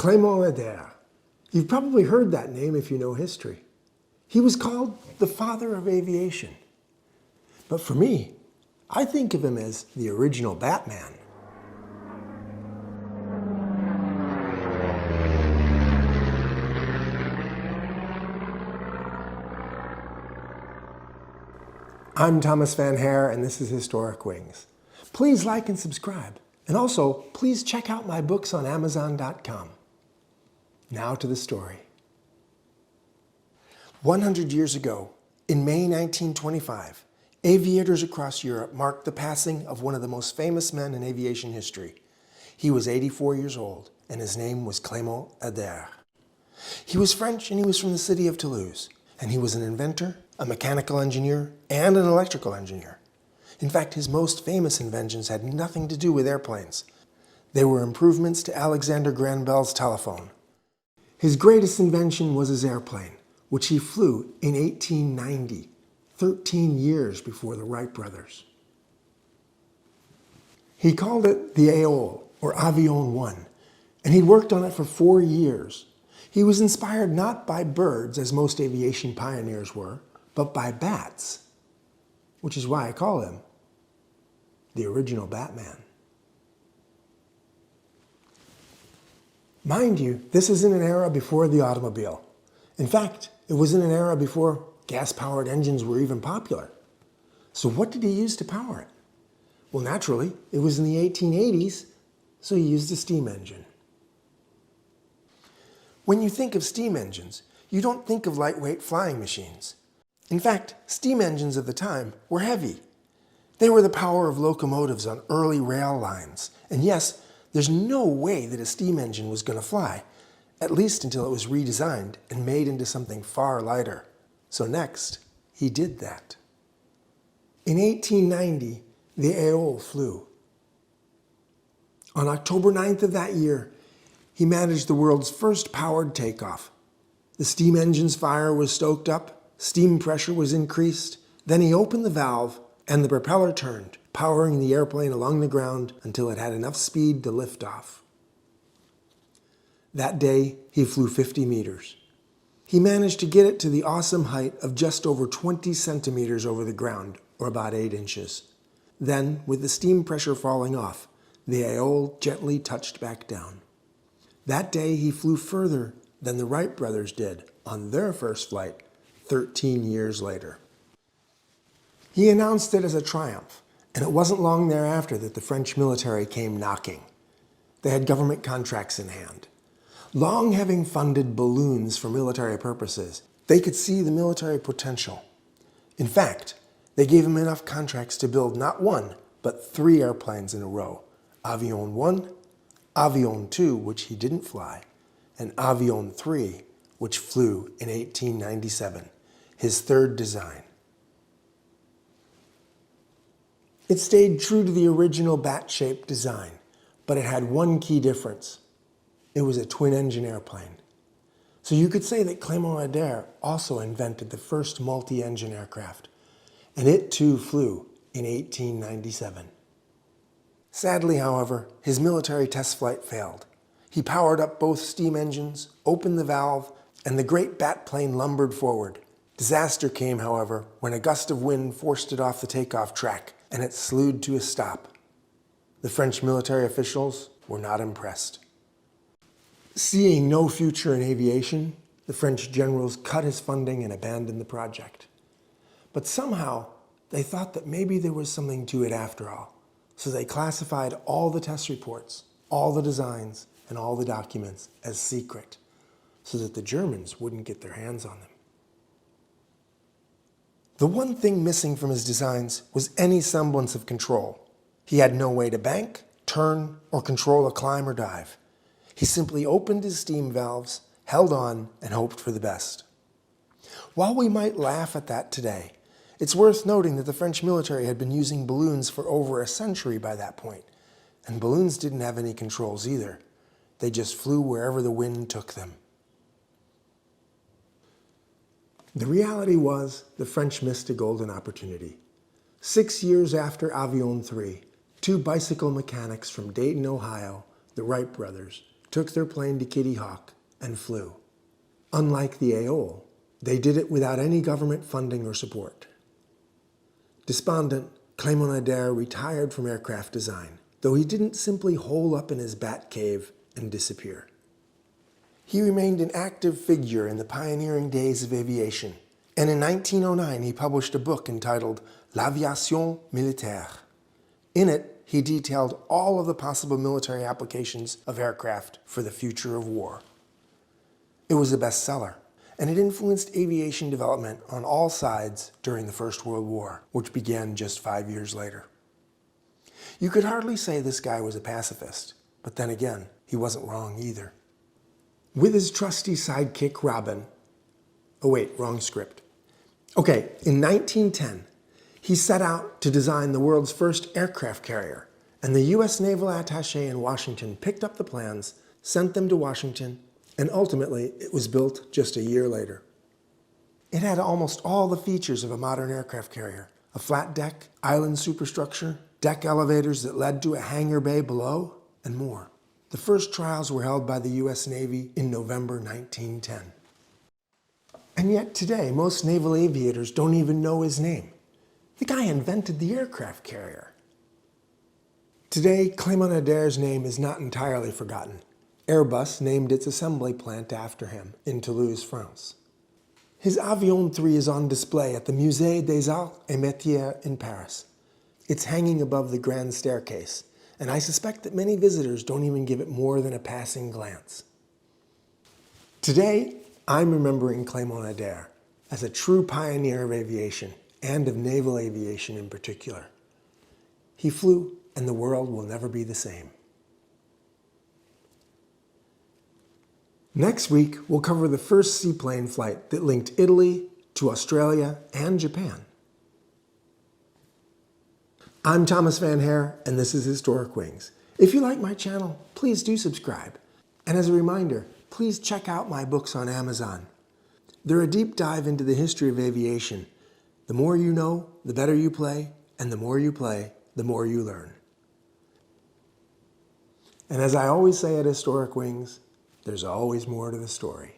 Clément Ader. You've probably heard that name if you know history. He was called the father of aviation. But for me, I think of him as the original Batman. I'm Thomas Van Hare, and this is Historic Wings. Please like and subscribe. And also, please check out my books on Amazon.com. Now to the story. 100 years ago, in May 1925, aviators across Europe marked the passing of one of the most famous men in aviation history. He was 84 years old, and his name was Clément Ader. He was French, and he was from the city of Toulouse, and he was an inventor, a mechanical engineer, and an electrical engineer. In fact, his most famous inventions had nothing to do with airplanes. They were improvements to Alexander Graham Bell's telephone. His greatest invention was his airplane, which he flew in 1890, 13 years before the Wright Brothers. He called it the Aero, or Avion 1, and he'd worked on it for 4 years. He was inspired not by birds, as most aviation pioneers were, but by bats, which is why I call him the original Batman. Mind you, this is in an era before the automobile. In fact, it was in an era before gas-powered engines were even popular. So what did he use to power it? Well, naturally, it was in the 1880s, so he used a steam engine. When you think of steam engines, you don't think of lightweight flying machines. In fact, steam engines of the time were heavy. They were the power of locomotives on early rail lines. And yes, there's no way that a steam engine was going to fly, at least until it was redesigned and made into something far lighter. So next, he did that. In 1890, the Aero flew. On October 9th of that year, he managed the world's first powered takeoff. The steam engine's fire was stoked up, steam pressure was increased, then he opened the valve and the propeller turned, powering the airplane along the ground until it had enough speed to lift off. That day, he flew 50 meters. He managed to get it to the awesome height of just over 20 centimeters over the ground, or about 8 inches. Then, with the steam pressure falling off, the Aero gently touched back down. That day, he flew further than the Wright brothers did on their first flight 13 years later. He announced it as a triumph, and it wasn't long thereafter that the French military came knocking. They had government contracts in hand. Long having funded balloons for military purposes, they could see the military potential. In fact, they gave him enough contracts to build not one, but 3 airplanes in a row. Avion 1, Avion 2, which he didn't fly, and Avion 3, which flew in 1897, his third design. It stayed true to the original bat-shaped design, but it had one key difference. It was a twin-engine airplane. So you could say that Clément Ader also invented the first multi-engine aircraft, and it too flew in 1897. Sadly, however, his military test flight failed. He powered up both steam engines, opened the valve, and the great bat plane lumbered forward. Disaster came, however, when a gust of wind forced it off the takeoff track, and it slewed to a stop. The French military officials were not impressed. Seeing no future in aviation, the French generals cut his funding and abandoned the project. But somehow, they thought that maybe there was something to it after all. So they classified all the test reports, all the designs, and all the documents as secret, so that the Germans wouldn't get their hands on them. The one thing missing from his designs was any semblance of control. He had no way to bank, turn, or control a climb or dive. He simply opened his steam valves, held on, and hoped for the best. While we might laugh at that today, it's worth noting that the French military had been using balloons for over a century by that point, and balloons didn't have any controls either. They just flew wherever the wind took them. The reality was the French missed a golden opportunity. 6 years after Avion 3, 2 bicycle mechanics from Dayton, Ohio, the Wright brothers, took their plane to Kitty Hawk and flew. Unlike the Aero, they did it without any government funding or support. Despondent, Clément Ader retired from aircraft design, though he didn't simply hole up in his bat cave and disappear. He remained an active figure in the pioneering days of aviation, and in 1909 he published a book entitled L'Aviation Militaire. In it, he detailed all of the possible military applications of aircraft for the future of war. It was a bestseller, and it influenced aviation development on all sides during the First World War, which began just 5 years later. You could hardly say this guy was a pacifist, but then again, he wasn't wrong either. With his trusty sidekick Robin, oh wait, wrong script. Okay, in 1910, he set out to design the world's first aircraft carrier, and the US Naval Attaché in Washington picked up the plans, sent them to Washington, and ultimately it was built just a year later. It had almost all the features of a modern aircraft carrier: a flat deck, island superstructure, deck elevators that led to a hangar bay below, and more. The first trials were held by the US Navy in November 1910. And yet today, most naval aviators don't even know his name. The guy invented the aircraft carrier. Today, Clément Ader's name is not entirely forgotten. Airbus named its assembly plant after him in Toulouse, France. His Avion 3 is on display at the Musée des Arts et Métiers in Paris. It's hanging above the grand staircase, and I suspect that many visitors don't even give it more than a passing glance. Today, I'm remembering Clément Ader as a true pioneer of aviation, and of naval aviation in particular. He flew, and the world will never be the same. Next week, we'll cover the first seaplane flight that linked Italy to Australia and Japan. I'm Thomas Van Hare, and this is Historic Wings. If you like my channel, please do subscribe. And as a reminder, please check out my books on Amazon. They're a deep dive into the history of aviation. The more you know, the better you play, and the more you play, the more you learn. And as I always say at Historic Wings, there's always more to the story.